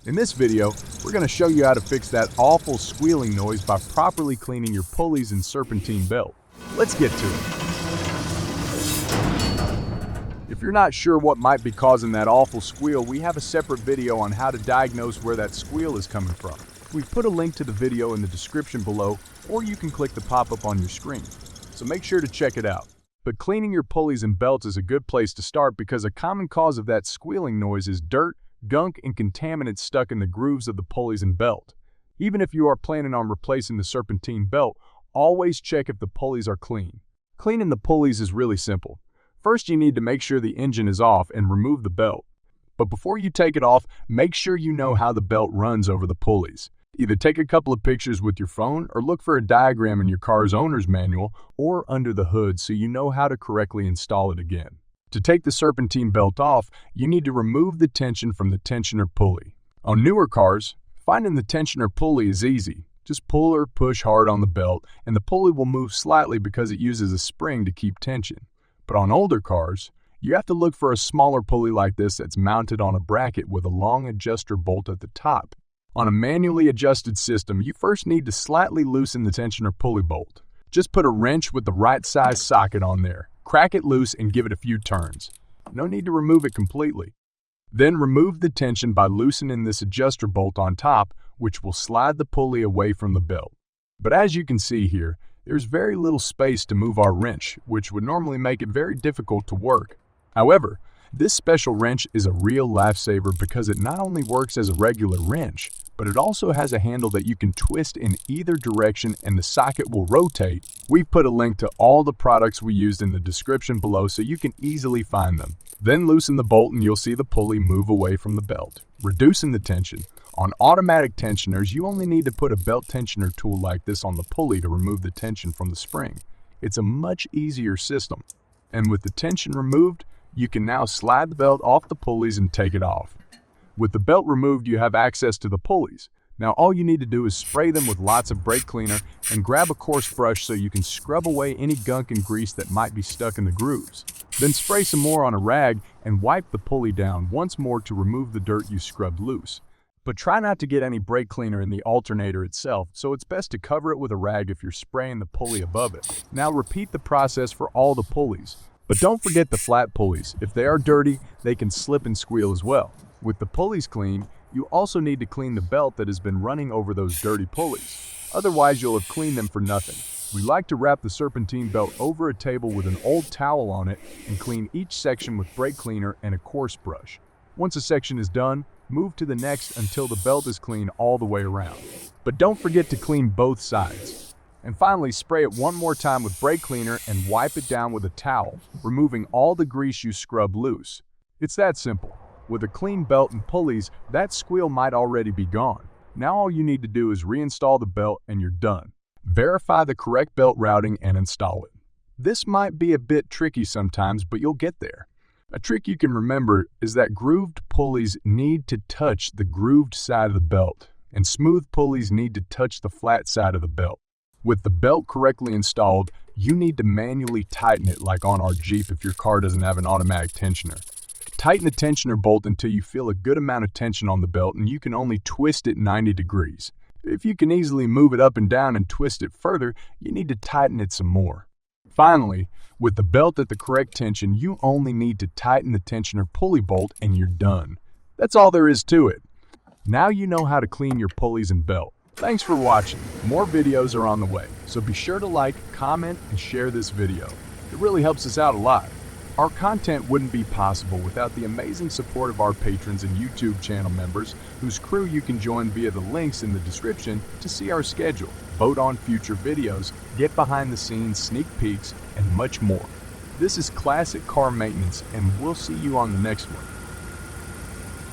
In this video, we're going to show you how to fix that awful squealing noise by properly cleaning your pulleys and serpentine belt. Let's get to it. If you're not sure what might be causing that awful squeal, we have a separate video on how to diagnose where that squeal is coming from. We've put a link to the video in the description below, or you can click the pop-up on your screen. So make sure to check it out. But cleaning your pulleys and belts is a good place to start because a common cause of that squealing noise is dirt, gunk, and contaminants stuck in the grooves of the pulleys and belt. Even if you are planning on replacing the serpentine belt, always check if the pulleys are clean. Cleaning the pulleys is really simple. First, you need to make sure the engine is off and remove the belt. But before you take it off, make sure you know how the belt runs over the pulleys. Either take a couple of pictures with your phone or look for a diagram in your car's owner's manual or under the hood so you know how to correctly install it again. To take the serpentine belt off, you need to remove the tension from the tensioner pulley. On newer cars, finding the tensioner pulley is easy. Just pull or push hard on the belt and the pulley will move slightly because it uses a spring to keep tension. But on older cars, you have to look for a smaller pulley like this that's mounted on a bracket with a long adjuster bolt at the top. On a manually adjusted system, you first need to slightly loosen the tensioner pulley bolt. Just put a wrench with the right size socket on there, crack it loose and give it a few turns. No need to remove it completely. Then remove the tension by loosening this adjuster bolt on top, which will slide the pulley away from the belt. But as you can see here, there's very little space to move our wrench, which would normally make it very difficult to work. However, this special wrench is a real lifesaver because it not only works as a regular wrench, but it also has a handle that you can twist in either direction and the socket will rotate. We've put a link to all the products we used in the description below so you can easily find them. Then loosen the bolt and you'll see the pulley move away from the belt, reducing the tension. On automatic tensioners, you only need to put a belt tensioner tool like this on the pulley to remove the tension from the spring. It's a much easier system. And with the tension removed, you can now slide the belt off the pulleys and take it off. With the belt removed, you have access to the pulleys. Now all you need to do is spray them with lots of brake cleaner and grab a coarse brush so you can scrub away any gunk and grease that might be stuck in the grooves. Then spray some more on a rag and wipe the pulley down once more to remove the dirt you scrubbed loose. But try not to get any brake cleaner in the alternator itself, so it's best to cover it with a rag if you're spraying the pulley above it. Now repeat the process for all the pulleys. But don't forget the flat pulleys. If they are dirty, they can slip and squeal as well. With the pulleys clean, you also need to clean the belt that has been running over those dirty pulleys. Otherwise, you'll have cleaned them for nothing. We like to wrap the serpentine belt over a table with an old towel on it and clean each section with brake cleaner and a coarse brush. Once a section is done, move to the next until the belt is clean all the way around. But don't forget to clean both sides. And finally, spray it one more time with brake cleaner and wipe it down with a towel, removing all the grease you scrubbed loose. It's that simple. With a clean belt and pulleys, that squeal might already be gone. Now all you need to do is reinstall the belt and you're done. Verify the correct belt routing and install it. This might be a bit tricky sometimes, but you'll get there. A trick you can remember is that grooved pulleys need to touch the grooved side of the belt, and smooth pulleys need to touch the flat side of the belt. With the belt correctly installed, you need to manually tighten it like on our Jeep if your car doesn't have an automatic tensioner. Tighten the tensioner bolt until you feel a good amount of tension on the belt and you can only twist it 90 degrees. If you can easily move it up and down and twist it further, you need to tighten it some more. Finally, with the belt at the correct tension, you only need to tighten the tensioner pulley bolt and you're done. That's all there is to it. Now you know how to clean your pulleys and belt. Thanks for watching. More videos are on the way, so be sure to like, comment, and share this video. It really helps us out a lot. Our content wouldn't be possible without the amazing support of our patrons and YouTube channel members, whose crew you can join via the links in the description to see our schedule, vote on future videos, get behind the scenes sneak peeks, and much more. This is Classic Car Maintenance, and we'll see you on the next one.